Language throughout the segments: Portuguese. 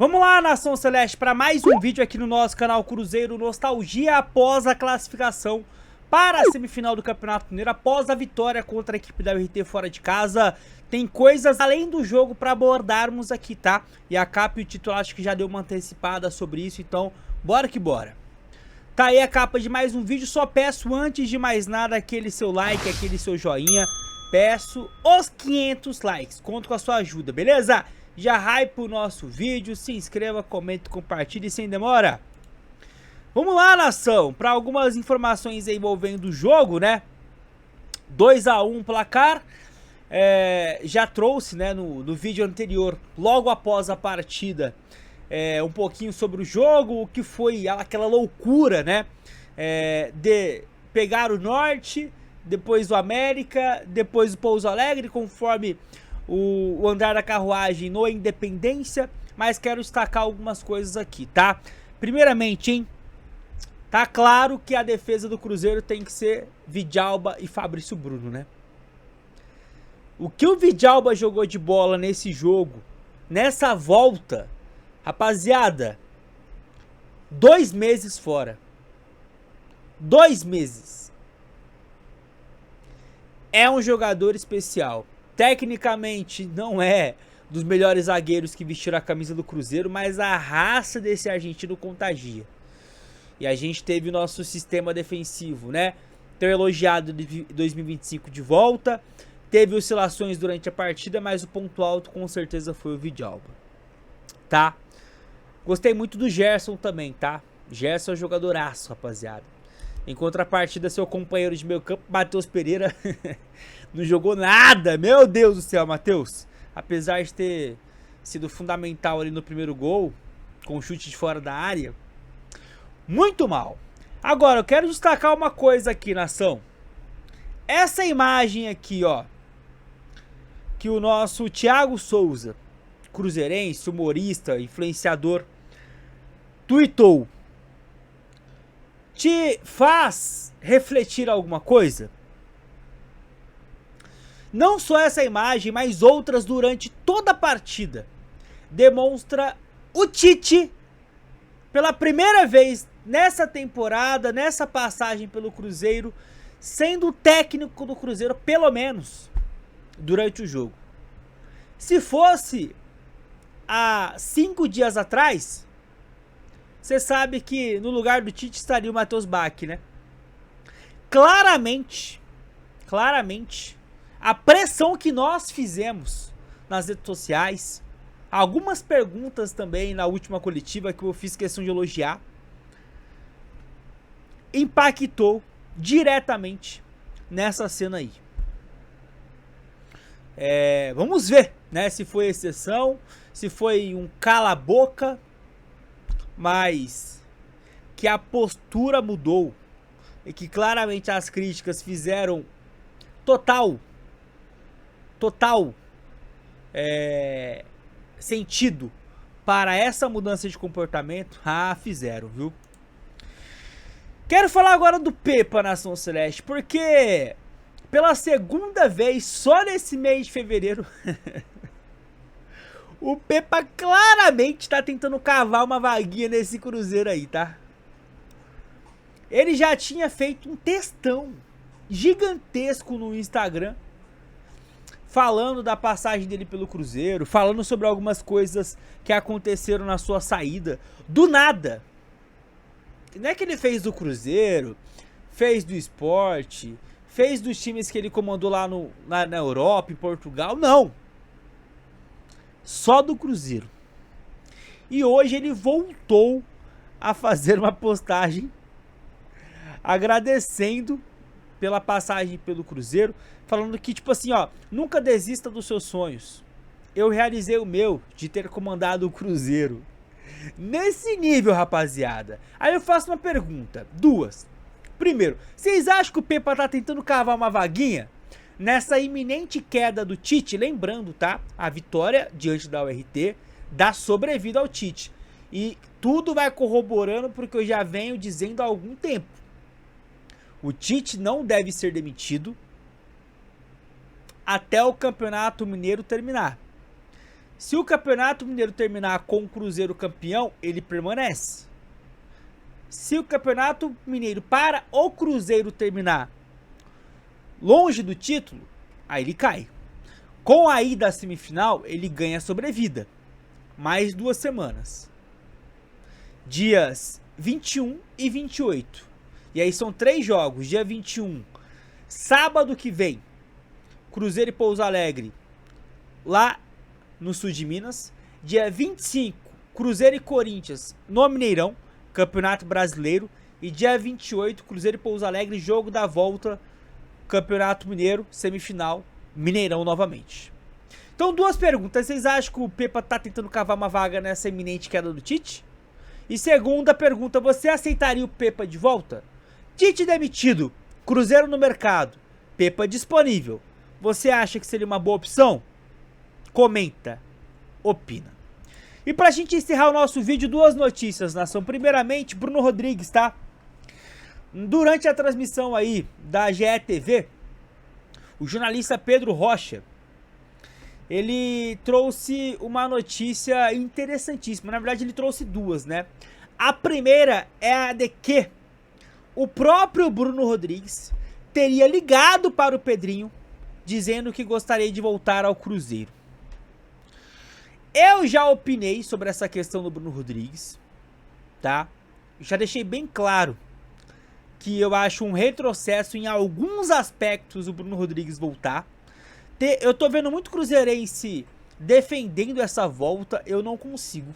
Vamos lá, Nação Celeste, para mais um vídeo aqui no nosso canal Cruzeiro Nostalgia após a classificação para a semifinal do Campeonato Mineiro, após a vitória contra a equipe da URT fora de casa. Tem coisas além do jogo para abordarmos aqui, tá? E a capa e o título acho que já deu uma antecipada sobre isso, então bora que bora. Tá aí a capa de mais um vídeo, só peço antes de mais nada aquele seu like, aquele seu joinha. Peço os 500 likes, conto com a sua ajuda, beleza? Já hype o nosso vídeo, se inscreva, comente, compartilhe sem demora. Vamos lá, nação, para algumas informações aí envolvendo o jogo, né? 2 a 1 placar, já trouxe, né, no vídeo anterior, logo após a partida, um pouquinho sobre o jogo, o que foi aquela loucura, né? De pegar o Norte, depois o América, depois o Pouso Alegre, conforme o andar da carruagem no Independência, mas quero destacar algumas coisas aqui, tá? Primeiramente, hein? Tá claro que a defesa do Cruzeiro tem que ser Vidalba e Fabrício Bruno, né? O que o Vidalba jogou de bola nesse jogo, nessa volta, rapaziada, 2 meses fora. 2 meses. É um jogador especial. Tecnicamente não é dos melhores zagueiros que vestiram a camisa do Cruzeiro, mas a raça desse argentino contagia. E a gente teve o nosso sistema defensivo, né? Tão elogiado de 2025 de volta. Teve oscilações durante a partida, mas o ponto alto com certeza foi o Vidalba. Tá? Gostei muito do Gerson também, tá? Gerson é um jogadoraço, rapaziada. Em contrapartida, seu companheiro de meio campo, Matheus Pereira, não jogou nada. Meu Deus do céu, Matheus. Apesar de ter sido fundamental ali no primeiro gol, com o chute de fora da área, muito mal. Agora, eu quero destacar uma coisa aqui, nação. Essa imagem aqui, ó, que o nosso Thiago Souza, cruzeirense, humorista, influenciador, tweetou, te faz refletir alguma coisa? Não só essa imagem, mas outras durante toda a partida demonstra o Tite, pela primeira vez nessa temporada, nessa passagem pelo Cruzeiro, sendo o técnico do Cruzeiro, pelo menos durante o jogo. Se fosse há 5 dias atrás, você sabe que no lugar do Tite estaria o Matheus Bach, né? Claramente, a pressão que nós fizemos nas redes sociais, algumas perguntas também na última coletiva que eu fiz questão de elogiar, impactou diretamente nessa cena aí. Vamos ver, né, se foi exceção, se foi um cala-boca, mas que a postura mudou e que claramente as críticas fizeram total sentido para essa mudança de comportamento. Fizeram, viu? Quero falar agora do Pepa, Nação Celeste, porque pela segunda vez só nesse mês de fevereiro o Pepa claramente tá tentando cavar uma vaguinha nesse Cruzeiro aí, tá? Ele já tinha feito um textão gigantesco no Instagram, falando da passagem dele pelo Cruzeiro, falando sobre algumas coisas que aconteceram na sua saída. Do nada. Não é que ele fez do Cruzeiro, fez do Sport, fez dos times que ele comandou lá na Europa, em Portugal, não. Só do Cruzeiro. E hoje ele voltou a fazer uma postagem agradecendo pela passagem pelo Cruzeiro, falando que, tipo assim, ó, nunca desista dos seus sonhos. Eu realizei o meu de ter comandado o Cruzeiro. Nesse nível, rapaziada. Aí eu faço uma pergunta, duas. Primeiro, vocês acham que o Pepa tá tentando cavar uma vaguinha nessa iminente queda do Tite? Lembrando, tá? A vitória diante da URT dá sobrevida ao Tite. E tudo vai corroborando porque eu já venho dizendo há algum tempo. O Tite não deve ser demitido até o Campeonato Mineiro terminar. Se o Campeonato Mineiro terminar com o Cruzeiro campeão, ele permanece. Se o Campeonato Mineiro para o Cruzeiro terminar longe do título, aí ele cai. Com a ida à semifinal, ele ganha sobrevida. Mais 2 semanas. Dias 21 e 28. E aí são 3 jogos. Dia 21, sábado que vem, Cruzeiro e Pouso Alegre, lá no sul de Minas. Dia 25, Cruzeiro e Corinthians no Mineirão, Campeonato Brasileiro. E dia 28, Cruzeiro e Pouso Alegre, jogo da volta, Campeonato Mineiro, semifinal, Mineirão novamente. Então, 2 perguntas. Vocês acham que o Pepa tá tentando cavar uma vaga nessa iminente queda do Tite? E segunda pergunta, você aceitaria o Pepa de volta? Tite demitido, Cruzeiro no mercado, Pepa disponível. Você acha que seria uma boa opção? Comenta, opina. E pra gente encerrar o nosso vídeo, 2 notícias, nação. Primeiramente, Bruno Rodrigues, tá? Durante a transmissão aí da GE.TV, o jornalista Pedro Rocha, ele trouxe uma notícia interessantíssima. Na verdade, ele trouxe 2, né? A primeira é a de que o próprio Bruno Rodrigues teria ligado para o Pedrinho, dizendo que gostaria de voltar ao Cruzeiro. Eu já opinei sobre essa questão do Bruno Rodrigues, tá? Já deixei bem claro que eu acho um retrocesso em alguns aspectos o Bruno Rodrigues voltar. Eu tô vendo muito cruzeirense defendendo essa volta, eu não consigo,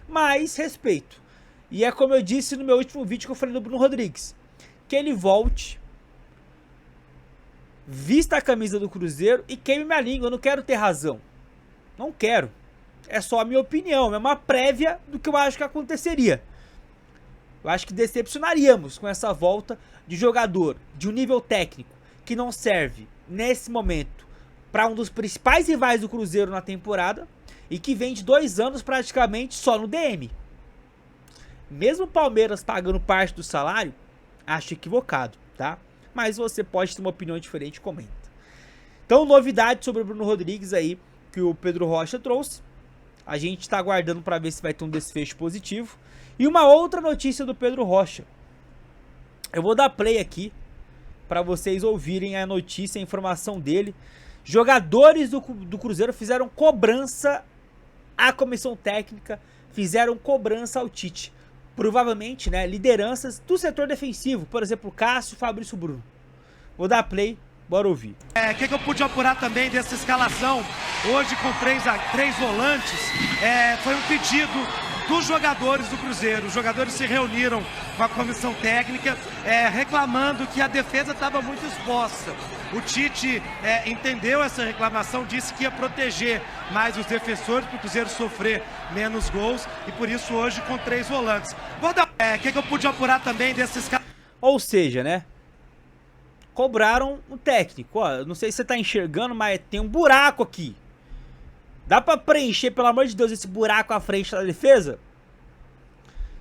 mas respeito. E é como eu disse no meu último vídeo que eu falei do Bruno Rodrigues, que ele volte, vista a camisa do Cruzeiro e queime minha língua. Eu não quero ter razão, não quero, é só a minha opinião, é uma prévia do que eu acho que aconteceria. Eu acho que decepcionaríamos com essa volta de jogador de um nível técnico que não serve nesse momento para um dos principais rivais do Cruzeiro na temporada e que vem de 2 anos praticamente só no DM. Mesmo o Palmeiras pagando parte do salário, acho equivocado, tá? Mas você pode ter uma opinião diferente, comenta. Então, novidade sobre o Bruno Rodrigues aí que o Pedro Rocha trouxe. A gente tá aguardando para ver se vai ter um desfecho positivo. E uma outra notícia do Pedro Rocha. Eu vou dar play aqui para vocês ouvirem a notícia, a informação dele. Jogadores do Cruzeiro fizeram cobrança à comissão técnica, fizeram cobrança ao Tite. Provavelmente, né, lideranças do setor defensivo, por exemplo, Cássio, Fabrício, Bruno. Vou dar play, bora ouvir. O que eu pude apurar também dessa escalação, hoje com 3 volantes, foi um pedido dos jogadores do Cruzeiro. Os jogadores se reuniram com a comissão técnica, reclamando que a defesa estava muito exposta. O Tite entendeu essa reclamação, disse que ia proteger mais os defensores para o Cruzeiro sofrer menos gols, e por isso hoje com 3 volantes. Vou dar o que eu pude apurar também desses caras. Ou seja, né, cobraram o técnico. Ó, não sei se você tá enxergando, mas tem um buraco aqui. Dá pra preencher, pelo amor de Deus, esse buraco à frente da defesa?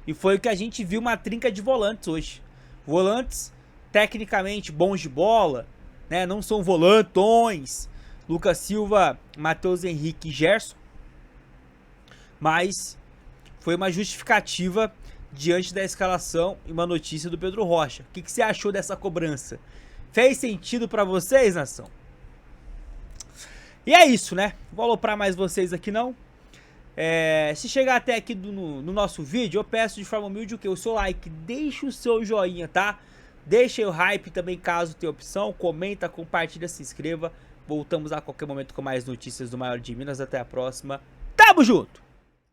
E foi o que a gente viu, uma trinca de volantes hoje. Volantes tecnicamente bons de bola, né? Não são volantões. Lucas Silva, Matheus Henrique e Gerson. Mas foi uma justificativa diante da escalação e uma notícia do Pedro Rocha. O que você achou dessa cobrança? Fez sentido pra vocês, nação? E é isso, né? Vou aloprar mais vocês aqui não. Se chegar até aqui no nosso vídeo, eu peço de forma humilde o seu like, deixa o seu joinha, tá? Deixa aí o hype também caso tenha opção, comenta, compartilha, se inscreva. Voltamos a qualquer momento com mais notícias do Maior de Minas. Até a próxima. Tamo junto!